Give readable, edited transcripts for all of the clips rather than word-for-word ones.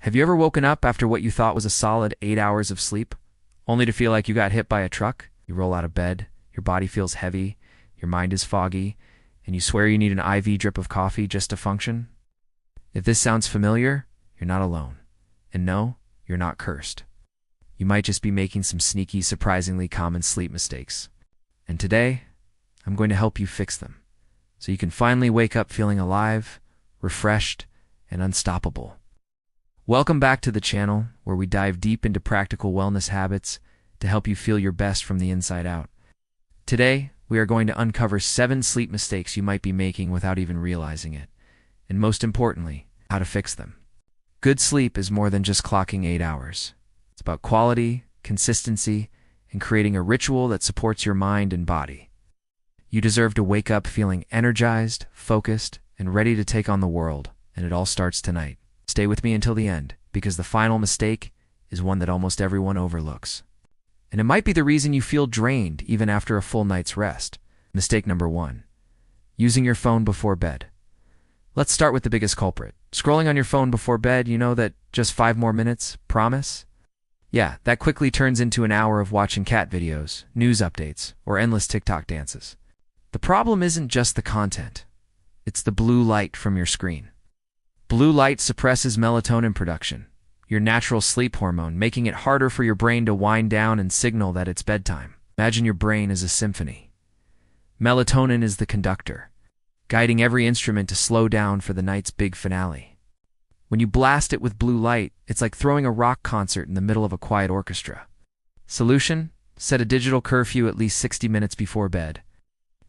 Have you ever woken up after what you thought was a solid 8 hours of sleep, only to feel like you got hit by a truck? You roll out of bed, your body feels heavy, your mind is foggy, and you swear you need an IV drip of coffee just to function? If this sounds familiar, you're not alone. And no, you're not cursed. You might just be making some sneaky, surprisingly common sleep mistakes. And today, I'm going to help you fix them, so you can finally wake up feeling alive, refreshed, and unstoppable. Welcome back to the channel, where we dive deep into practical wellness habits to help you feel your best from the inside out. Today, we are going to uncover 7 sleep mistakes you might be making without even realizing it, and most importantly, how to fix them. Good sleep is more than just clocking 8 hours. It's about quality, consistency, and creating a ritual that supports your mind and body. You deserve to wake up feeling energized, focused, and ready to take on the world, and it all starts tonight. Stay with me until the end, because the final mistake is one that almost everyone overlooks. And it might be the reason you feel drained even after a full night's rest. Mistake number 1. Using your phone before bed. Let's start with the biggest culprit. Scrolling on your phone before bed, you know that just 5 more minutes, promise? Yeah, that quickly turns into an hour of watching cat videos, news updates, or endless TikTok dances. The problem isn't just the content. It's the blue light from your screen. Blue light suppresses melatonin production, your natural sleep hormone, making it harder for your brain to wind down and signal that it's bedtime. Imagine your brain as a symphony. Melatonin is the conductor, guiding every instrument to slow down for the night's big finale. When you blast it with blue light, it's like throwing a rock concert in the middle of a quiet orchestra. Solution? Set a digital curfew at least 60 minutes before bed.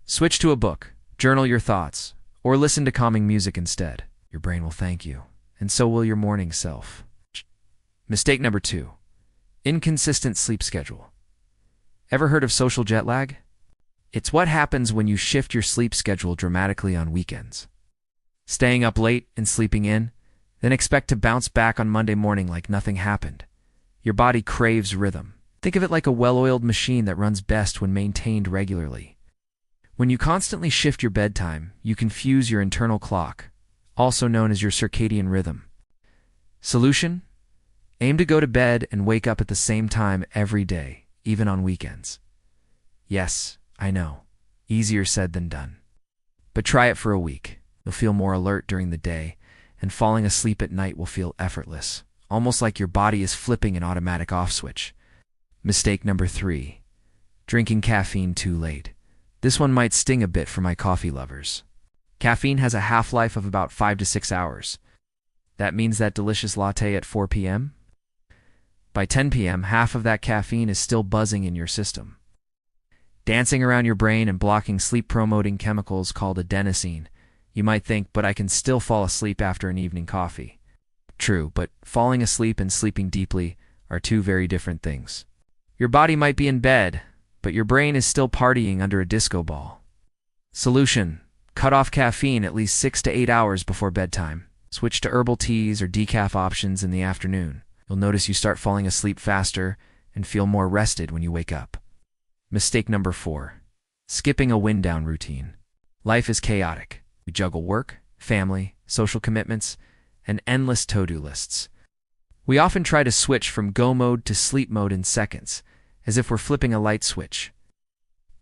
Switch to a book, journal your thoughts, or listen to calming music instead. Your brain will thank you, and so will your morning self. Mistake number 2. Inconsistent sleep schedule. Ever heard of social jet lag? It's what happens when you shift your sleep schedule dramatically on weekends. Staying up late and sleeping in, then expect to bounce back on Monday morning like nothing happened. Your body craves rhythm. Think of it like a well-oiled machine that runs best when maintained regularly. When you constantly shift your bedtime, you confuse your internal clock, also known as your circadian rhythm. Solution? Aim to go to bed and wake up at the same time every day, even on weekends. Yes, I know, easier said than done. But try it for a week. You'll feel more alert during the day, and falling asleep at night will feel effortless, almost like your body is flipping an automatic off switch. Mistake number 3. Drinking caffeine too late. This one might sting a bit for my coffee lovers. Caffeine has a half-life of about 5 to 6 hours. That means that delicious latte at 4 p.m.? By 10 p.m., half of that caffeine is still buzzing in your system, dancing around your brain and blocking sleep-promoting chemicals called adenosine. You might think, but I can still fall asleep after an evening coffee. True, but falling asleep and sleeping deeply are 2 very different things. Your body might be in bed, but your brain is still partying under a disco ball. Solution: cut off caffeine at least 6 to 8 hours before bedtime. Switch to herbal teas or decaf options in the afternoon. You'll notice you start falling asleep faster and feel more rested when you wake up. Mistake number 4. Skipping a wind-down routine. Life is chaotic. We juggle work, family, social commitments, and endless to-do lists. We often try to switch from go mode to sleep mode in seconds, as if we're flipping a light switch.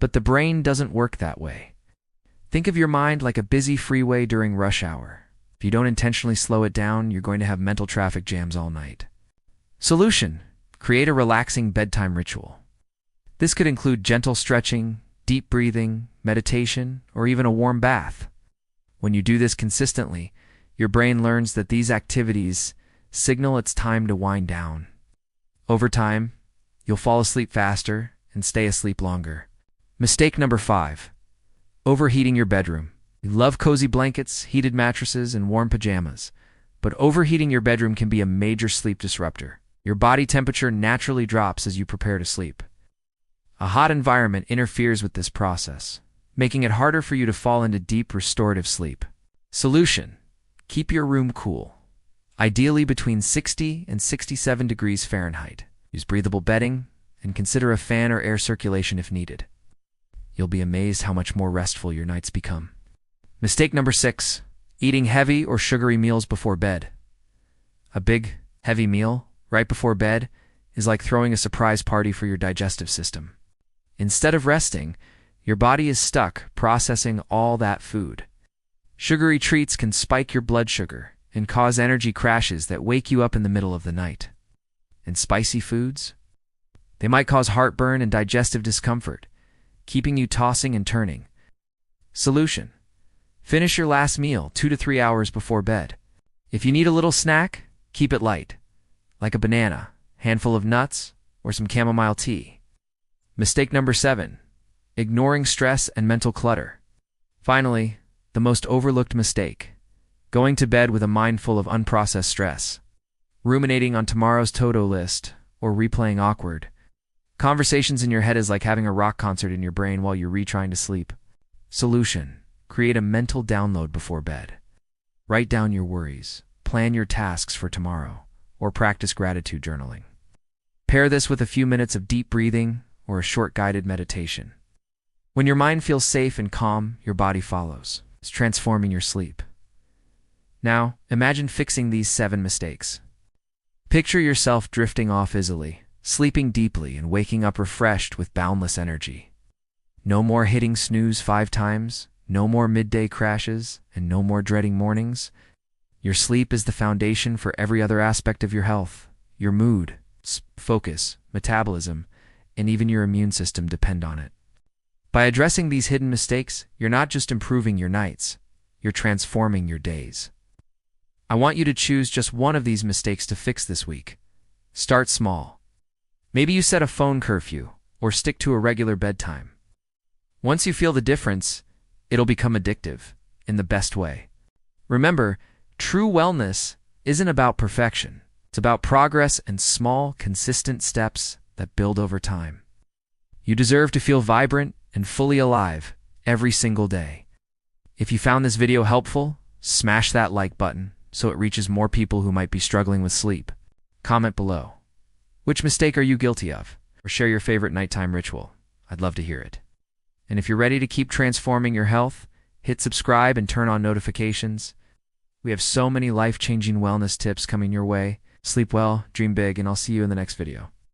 But the brain doesn't work that way. Think of your mind like a busy freeway during rush hour. If you don't intentionally slow it down, you're going to have mental traffic jams all night. Solution: create a relaxing bedtime ritual. This could include gentle stretching, deep breathing, meditation, or even a warm bath. When you do this consistently, your brain learns that these activities signal it's time to wind down. Over time, you'll fall asleep faster and stay asleep longer. Mistake number 5. Overheating your bedroom. You love cozy blankets, heated mattresses, and warm pajamas, but overheating your bedroom can be a major sleep disruptor. Your body temperature naturally drops as you prepare to sleep. A hot environment interferes with this process, making it harder for you to fall into deep restorative sleep. Solution: keep your room cool, ideally between 60 and 67 degrees Fahrenheit. Use breathable bedding, and consider a fan or air circulation if needed. You'll be amazed how much more restful your nights become. Mistake number 6. Eating heavy or sugary meals before bed. A big, heavy meal, right before bed, is like throwing a surprise party for your digestive system. Instead of resting, your body is stuck processing all that food. Sugary treats can spike your blood sugar and cause energy crashes that wake you up in the middle of the night. And spicy foods? They might cause heartburn and digestive discomfort, keeping you tossing and turning. Solution: finish your last meal 2 to 3 hours before bed. If you need a little snack, keep it light, like a banana, handful of nuts, or some chamomile tea. Mistake number 7: ignoring stress and mental clutter. Finally, the most overlooked mistake: going to bed with a mind full of unprocessed stress, ruminating on tomorrow's to-do list, or replaying awkward conversations in your head is like having a rock concert in your brain while you're retrying to sleep. Solution: create a mental download before bed. Write down your worries, plan your tasks for tomorrow, or practice gratitude journaling. Pair this with a few minutes of deep breathing or a short guided meditation. When your mind feels safe and calm, your body follows. It's transforming your sleep. Now, imagine fixing these 7 mistakes. Picture yourself drifting off easily, sleeping deeply, and waking up refreshed with boundless energy. No more hitting snooze 5 times, no more midday crashes, and no more dreading mornings. Your sleep is the foundation for every other aspect of your health. Your mood, focus, metabolism, and even your immune system depend on it. By addressing these hidden mistakes, you're not just improving your nights, you're transforming your days. I want you to choose just one of these mistakes to fix this week. Start small. Maybe you set a phone curfew or stick to a regular bedtime. Once you feel the difference, it'll become addictive in the best way. Remember, true wellness isn't about perfection. It's about progress and small, consistent steps that build over time. You deserve to feel vibrant and fully alive every single day. If you found this video helpful, smash that like button so it reaches more people who might be struggling with sleep. Comment below. Which mistake are you guilty of? Or share your favorite nighttime ritual. I'd love to hear it. And if you're ready to keep transforming your health, hit subscribe and turn on notifications. We have so many life-changing wellness tips coming your way. Sleep well, dream big, and I'll see you in the next video.